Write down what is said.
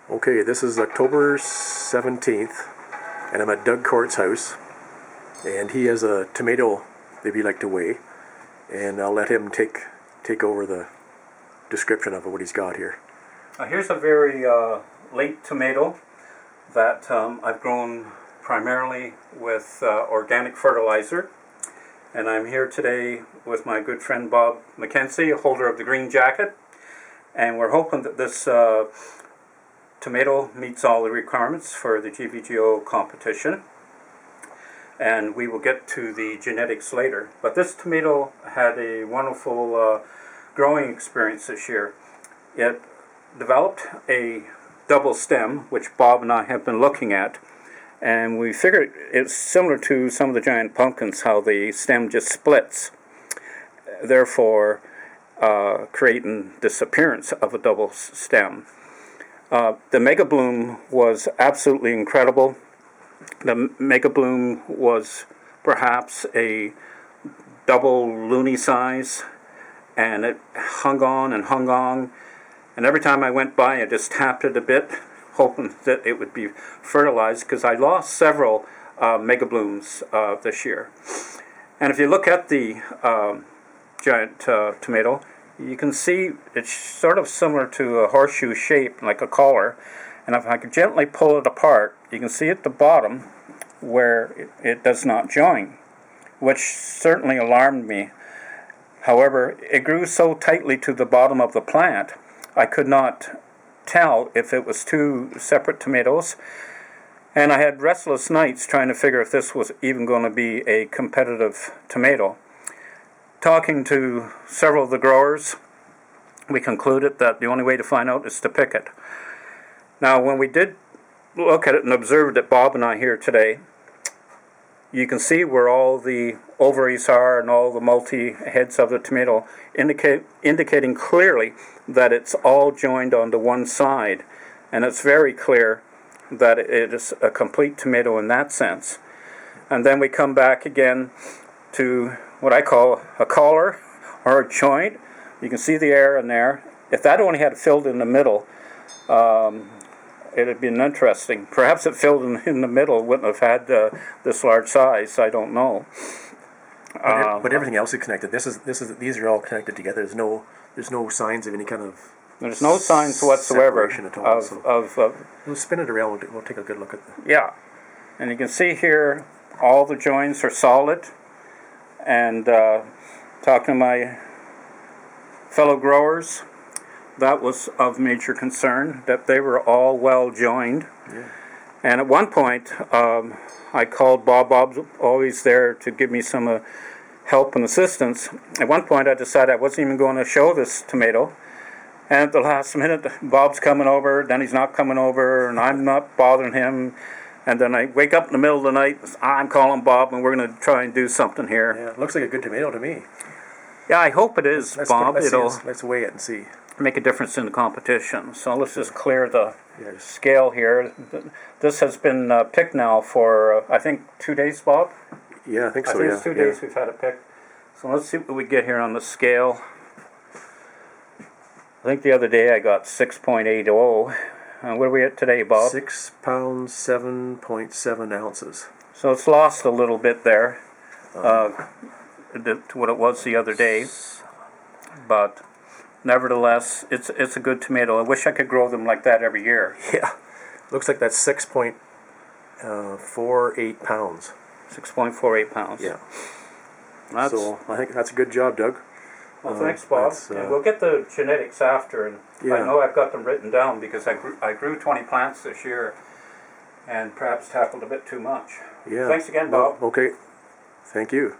Okay, this is October 17th, and I'm at Doug Court's house, and he has a tomato that he'd like to weigh, and I'll let him take over the description of what he's got here. Here's a very late tomato that I've grown primarily with organic fertilizer, and I'm here today with my good friend Bob McKenzie, holder of the green jacket, and we're hoping that this tomato meets all the requirements for the GVGO competition, and we will get to the genetics later. But this tomato had a wonderful growing experience this year. It developed a double stem, which Bob and I have been looking at, and we figured it's similar to some of the giant pumpkins, how the stem just splits, therefore creating this appearance of a double stem. The Mega Bloom was absolutely incredible. The Mega Bloom was perhaps a double loony size, and it hung on, and every time I went by I just tapped it a bit, hoping that it would be fertilized, because I lost several Mega Blooms this year. And if you look at the giant tomato, you can see it's sort of similar to a horseshoe shape, like a collar. And if I could gently pull it apart, you can see at the bottom where it does not join, which certainly alarmed me. However, it grew so tightly to the bottom of the plant, I could not tell if it was two separate tomatoes. And I had restless nights trying to figure if this was even going to be a competitive tomato. Talking to several of the growers, we concluded that the only way to find out is to pick it. Now, when we did look at it and observed it, Bob and I here today, you can see where all the ovaries are and all the multi-heads of the tomato, indicating clearly that it's all joined onto one side. And it's very clear that it is a complete tomato in that sense. And then we come back again to what I call a collar or a joint. You can see the air in there. If that only had filled in the middle, it had been interesting. Perhaps it filled in the middle wouldn't have had this large size. I don't know. But everything else is connected. These are all connected together. There's no signs of any kind of. There's no signs whatsoever at all, of we'll spin it around. We'll take a good look at that. Yeah, and you can see here all the joints are solid. And talking to my fellow growers, that was of major concern, that they were all well joined. Yeah. And at one point, I called Bob. Bob's always there to give me some help and assistance. At one point, I decided I wasn't even going to show this tomato. And at the last minute, Bob's coming over, then he's not coming over, and I'm not bothering him. And then I wake up in the middle of the night, I'm calling Bob, and we're going to try and do something here. Yeah, it looks like a good tomato to me. Yeah, I hope it is, Bob. Let's weigh it and see. Make a difference in the competition. So let's just clear the scale here. This has been picked now for, I think, 2 days, Bob? Yeah, I think so, I think it's 2 days we've had it picked. So let's see what we get here on the scale. I think the other day I got 6.80. What are we at today, Bob? 6 pounds, 7.7 ounces. So it's lost a little bit there to what it was the other day. But nevertheless, it's a good tomato. I wish I could grow them like that every year. Yeah. Looks like that's 6.48 pounds. 6.48 pounds. Yeah. So I think that's a good job, Doug. Well, thanks, Bob. And we'll get the genetics after, and I know I've got them written down because I grew 20 plants this year and perhaps tackled a bit too much. Yeah. Thanks again, Bob. Okay. Thank you.